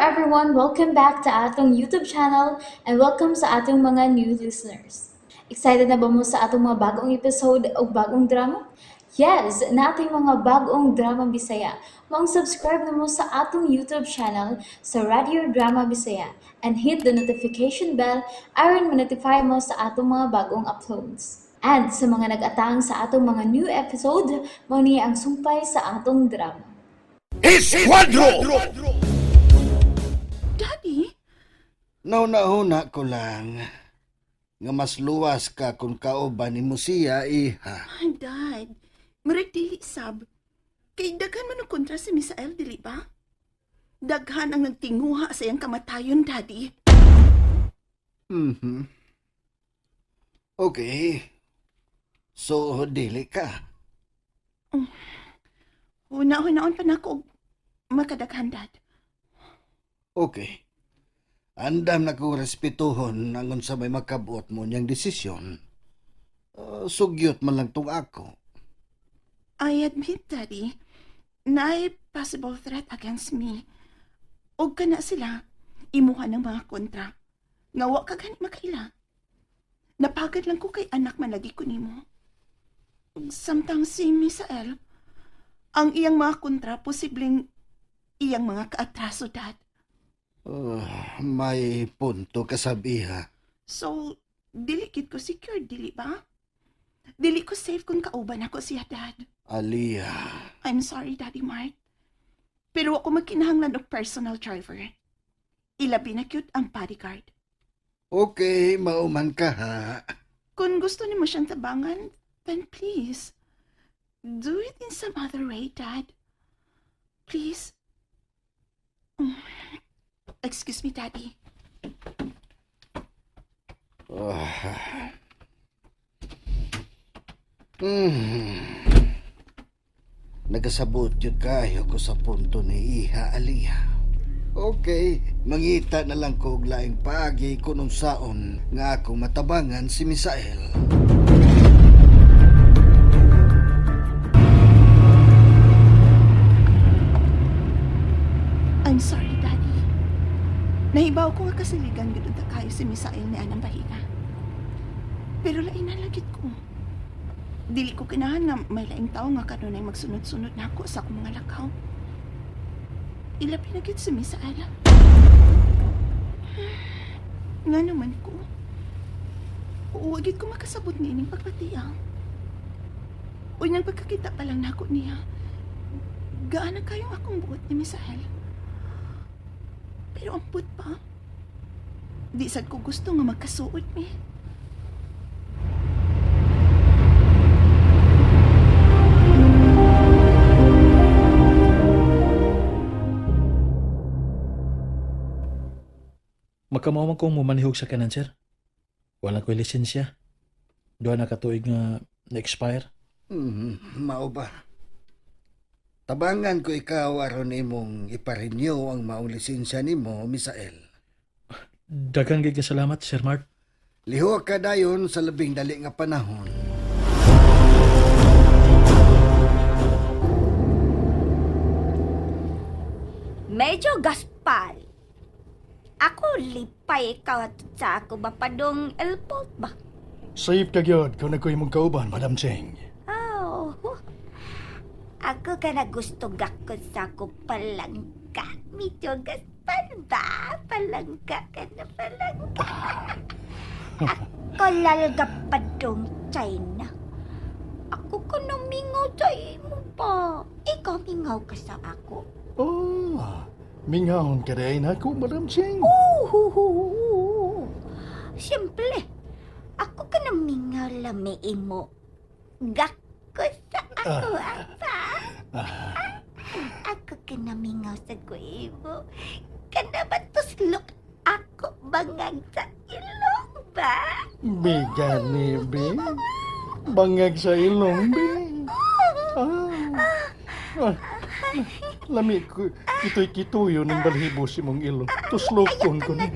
everyone, welcome back to atong YouTube channel and welcome sa atong mga new listeners. Excited na ba mo sa atong mga bagong episode o bagong drama? Yes, na ating mga bagong drama Bisaya. Subscribe na mo sa atong YouTube channel sa Radio Drama Bisaya and hit the notification bell aron ma-notify mo sa atong mga bagong uploads. And sa mga nag-atang sa atong mga new episode, mo niya ang sumpay sa atong drama. Esquadro! Daddy? Nauna-una ko lang nga mas luwas ka kung kauban ni mo siya, iha. Dad, murag dili sab. Kay daghan man ang kontra si Misael, dili ba? Daghan ang nagtinguha sa iyang kamatayon, Daddy. Okay. So, dili ka. Una-unaon pa na ako makadaghan, Dad. Okay. Andam na ko respetuhon ang unsa may makabuot mo niyang desisyon. Sugyot man lang tong ako. I admit, Daddy, na possible threat against me. O kana sila, imuha ng mga kontra. Nga wa ka gani makaila. Napagad lang ko kay anak man lagi ko nimo. Samtang si Misael, ang iyang mga kontra posibleng iyang mga kaatraso, Dad. May punto ka sabiha. So, dili gid ko secure, dili ba? Dili ko safe kung kauban ako siya, Dad. Aliyah. I'm sorry, Daddy Mark. Pero ako magkinahanglan og personal driver. Ilabi na cute ang bodyguard. Okay, mauman ka ha. Kung gusto niyo siyang tabangan, then please, do it in some other way, Dad. Please. Excuse me, Daddy. Nagasabot yun kayo ko sa punto ni Iha, Aliyah. Okay, mangita na lang ko og laing paagi kunong saon nga akong matabangan si Misael. I'm sorry, Daddy. Nahibaw ko nga kasiligan gud ta kayo si Misael ni Anang Bahiga. Pero lain na lagit ko. Dili ko kinahan nga may laing tao nga kanunay magsunod-sunod na ako sa akong mga lakaw. Ilabi na gid si Misael. Nga naman ko. Uwagit ko makasabot niining pagpatiyaw. O niyang pagkakita pa lang na ako niya. Gaan na kayong akong buot ni Misael. Pero amput pa. Di sad ko gusto nga magkasuod mi. Makamawang kong mumanihog sa kanan, sir. Wala ko'y lisensya. Doon na katuig nga na-expire. Mao ba? Tabangan ko ikaw aron imong iparenew ang maong lisensya nimo, Misael. Daghang gid salamat, Sir Mark. Liho ka dayon sa labing dali nga panahon. Medyo gaspal. Ako lipay ka sa ako ba padong elpot ba? Safe ka gyud kung ako'y mong kauban, Madam Cheng. Oh, ako ka na gusto gakot sa ako palangka. Medyo gaspal ba? Palangka ka na palangka. Ako lalga padong China. Ako ka na mingaw sa imo pa. Ikaw mingaw ka sa ako. Oh, mingahon ka rin ako, Madam Cheng. Siyempre, ako ka na mingaw lami imo. Gakot sa ako, apa? Ako ka na mingaw sa kuibo. Kana ba tuslok ako bangag sa ilong ba? Bigan ni Be. Bangag sa ilong, Be. Lami ko, kitoy-kitoyo ng balhibo si mong ilong. Tuslokon ko ni.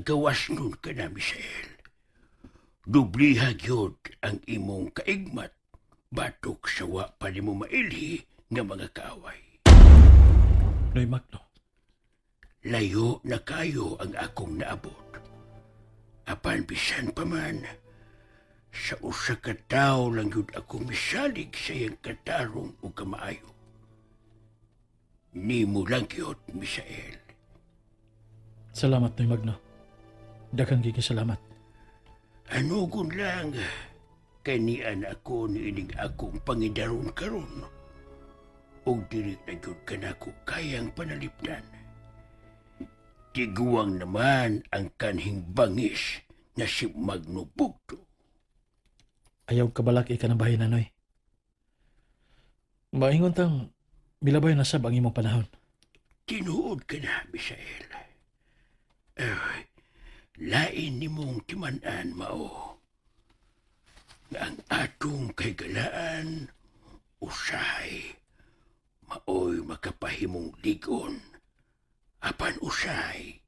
gawas nun ka na, Misael. Dubliha gyud ang imong kaigmat batok sa wa pa nimo mailhi nga mga kaaway. Noy Magno, Layo na kayo ang akong naabot. Apan bisan pa man, sa usa ka tawo lang yun ako misalig sa iyang katarong o kamaayo. Nimo lang yun, Misael. salamat Noy Magno. Daghang salamat. Ano gun lang, kanian ako ni ining akong pangidaron karon. O dili na yun ka na ko kayang panalipdan. Tiguang naman ang kanhing bangis na si Magno Bugto. Ayaw kabalaki ka ng bahay na Noy. Maingon tang milabay na sab ang imong panahon. Tinuod ka na, Misael. Lain ni mong timanan mao. Nga ang atong kaygalaan, usay, maoy makapahimong ligon. Apan usay,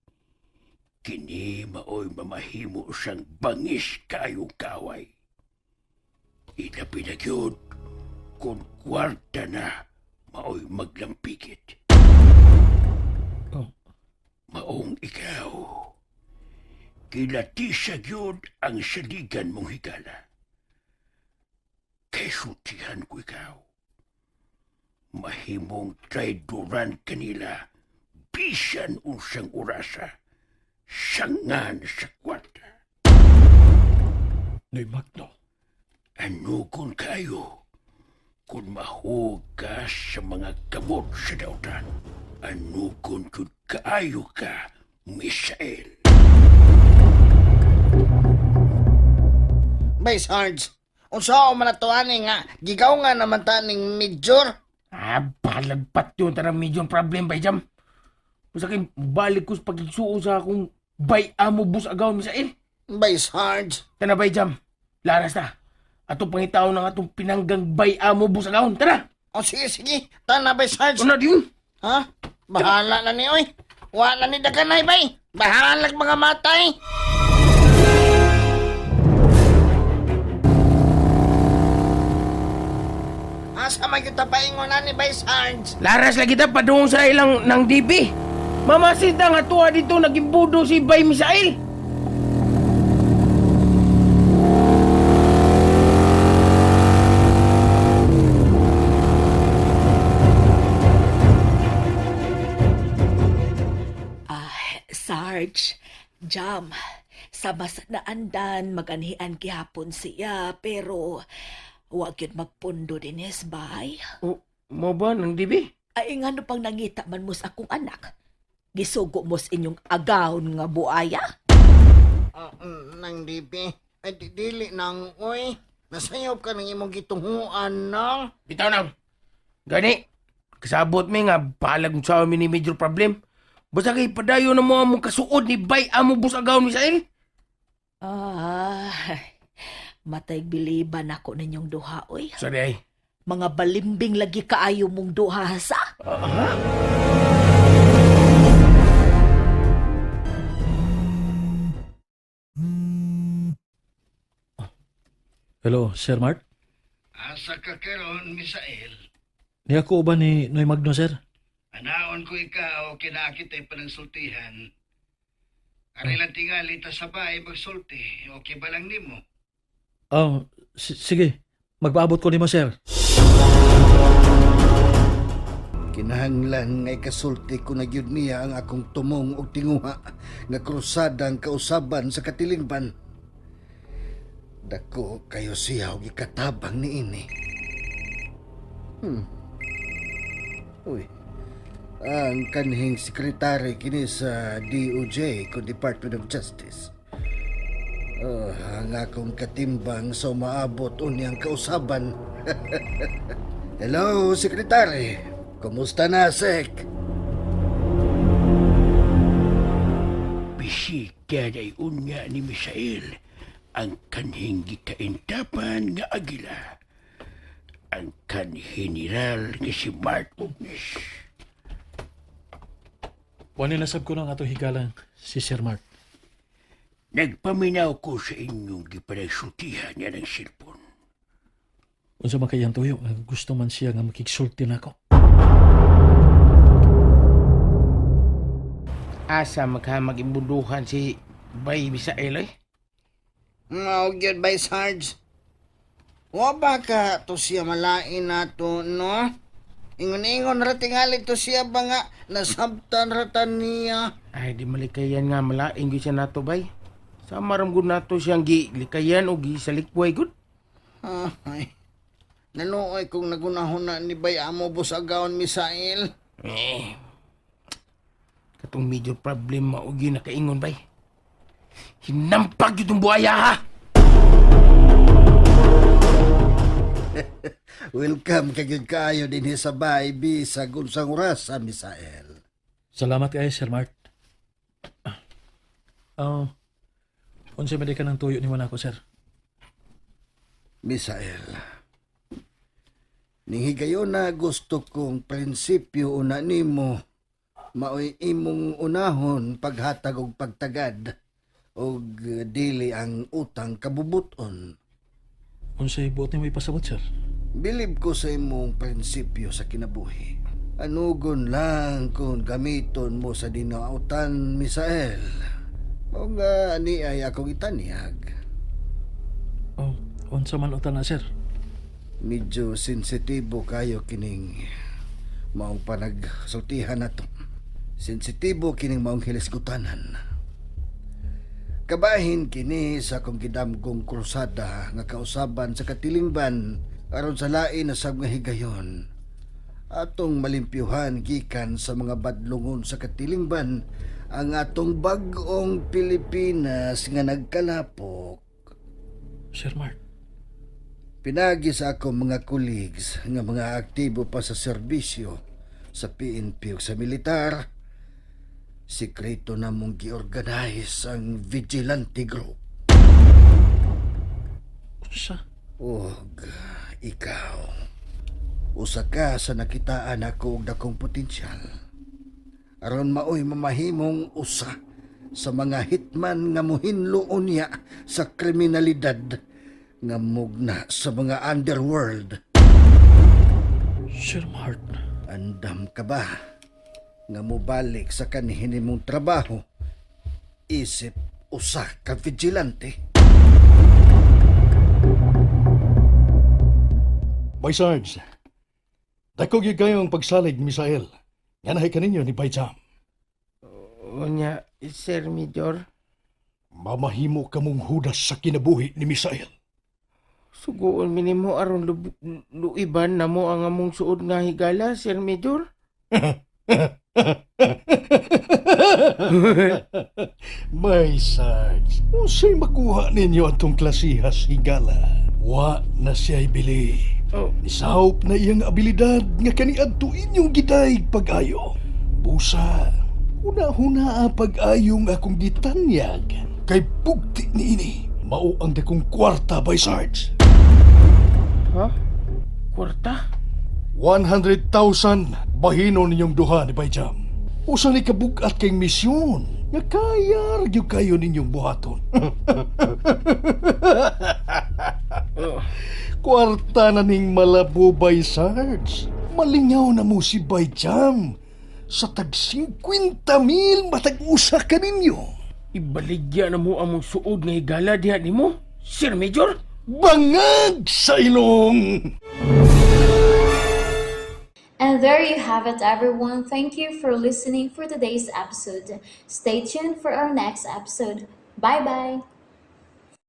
kini maoy mamahimo siyang bangis kayong kaway. Ilabi na yun, kung kwarta na, maoy maglampigit. Oh, Maong ikaw, kilatisag yun ang saligan mong higala. Kay sutihan ko ikaw. Mahimong traidoran kanila, bisan unsang orasa, sangan sa kwarta. Noy Magno. Ano kung kayo? Kung mahug ka sa mga kamot sa dautan, ano kung kaayo ka, Misael? Bay, Sarge, unsa man atuan nga gigaw nga naman ta ning Major? Balagpat yun. Tarang medyo problem, bay jam. Kung sa akin, balik ko sa pagigsuo sa akong bay amo bus agaw, Misael. Bay, Sarge. Tana, bay jam. Laras na. Atong pangitaw ng atong pinanggang bay amo bus agaw. Tana! O sige, sige. Tana, Bay, Sarge. Una din. Ha? Bahala na ni, oy. Wala ni daganay, bay. Bahala mga matay. Asa may kita paingon na ni Bay, Sarge? Laras lagi ta padung sa ilang ng DP. Mamasita nga tuwa dito nagimbudo si Bay Misael. Sarge, Jam, sa mas naandan maganhian gihapon siya pero wag yun magpundo din bay. O, mo ba ng DP? Ay nga no pang nangita man mo sa akong anak. Gisugo mo sa inyong agawon nga buaya. Nang dibi. Ay, dili nang, oy. Nasayop ka ng imong gitunguan, nang. Bitaw nang. Gani, kasabot mi nga palag sa amin ni major problem. Basta kay padayo na mo among kasuod ni Bay amo bus agaw Misael. Matay biliban ako ninyong duha, oy. Sorry ay. Mga balimbing lagi kaayo mong duha, sa? Hello, Sir Mart. Asa ka karon, Misael? Ni ako ba ni Noy Magno, sir? Anaon ko ikaw, kinakit ay panangsultihan. Arilan tingali ta sabay magsulti. Okay ba lang nimo? Oh, sige. Magpaabot ko nimo, sir. Kinahanglan ngay kasulti ko na gyud niya ang akong tumong og tinguha nga krusadang kausaban sa katilingban. Dako kayo siya og ikatabang niini. Uy. Ang kanhing sekretary kini sa DOJ kung Department of Justice. Ang akong katimbang sa maabot unyang kausaban. Hello, sekretary. Kumusta na, Sek? Bisita ay unya ni Misael ang kanhing gikaintapan nga agila. Ang kanhiniral nga si Mart Ugnes. Wani nasab ko ng ato higalang si Sir Mart. Nagpaminaw ko sa inyong gipanagsultihan niya ng cellphone. Unsa man kayang tuyo, nga gusto man siya nga makigsulti nako. Asa maghamag-imbuduhan si Bay Misael eh? Mao gyud bay Sarge. Wa ba ka to siya malain nato no? Ingon-ingon ra tingali to siya ba nga nasabtan ra ta niya. Ay, di malikayan nga malaing gyud siya nato, Bay. Sama ram gud nato siyang gilikayan o gisalikway gud. Ay. Nanuoy kung nagunahon na ni bay amo busagaon Misael. Katong major problem maugi na kaingon, Bay. Hinampag yun yung buhaya, ha? Welcome kagid kaayo din sa bay bisag unsang oras sa Misael. Salamat kayo, Sir Mart. Unsa man di ka ng tuyo ni man ako, sir? Misael. Ning higayon na gusto kong prinsipyo una nimo maoy imong unahon paghatag og pagtagad og dili ang utang kabubuton. Unsay buot ni mo ipasabot, sir? Bilib ko sa imong prinsipyo sa kinabuhi. Anugon lang kung gamiton mo sa dinautan, Misael. O nga ni ay akong itanyag. Oh, unsa man utan na, sir? Medyo sensitibo kayo kining maong panagsultihan nato. Sensitibo kining maong hilisgutanan. Kabahin kini sa akong gidamgong krusada nga kausaban sa katilingban aron sa lain na sab nga higayon. Atong malimpyuhan gikan sa mga badlungon sa katilingban ang atong bag-ong Pilipinas nga nagkalapok. Sir Mart. Pinagi sa akong mga colleagues nga mga aktibo pa sa serbisyo sa PNP ug sa militar. Sikreto na mong giorganize ang vigilante group. Unsa? Og ikaw, usa ka sa nakitaan ako og dakong potensyal. Aron maoy mamahimong usa sa mga hitman nga mohinluon niya sa kriminalidad nga mugna sa mga underworld. Sir Mart. Andam ka ba nga mobalik sa kanihin mong trabaho isip usa ka vigilante? Bay Sarge, dako gyud kayo ang pagsalig ni Misael. Nganahay kaninyo ni Bay Jam. Unya, Sir Major. Mamahimo ka mong hudas sa kinabuhi ni Misael. Sugoon minimo aron luiban na mo ang among suod nga higala, Sir Major. Bay Sarge, unsay makuha ninyo atong klasihas higala? Wa na siya'y bili. Oh. Nisahop na iyang abilidad nga kaniadto inyong gidayeg pag-ayo. Busa, huna-huna pag-ayong akong gitanyag kay bugti ni ini. Mao ang dakong kwarta, Bay Sarge. Ha? Kwarta? 100,000 bahino ninyong duha ni Bay Jam. Usa ni kabugat kayong misyon nga kaya ragyo kayo ninyong buhaton. Kwarta na ning malabo, Bay Sarge. Malingaw na mo si Bay Jam. Sa tag 50,000 matag usa ka ninyo. Ibaligya na mo among suod nga higala diha nimo, Sir Major. Bangag sa ilong! And there you have it, everyone. Thank you for listening for today's episode. Stay tuned for our next episode. Bye bye.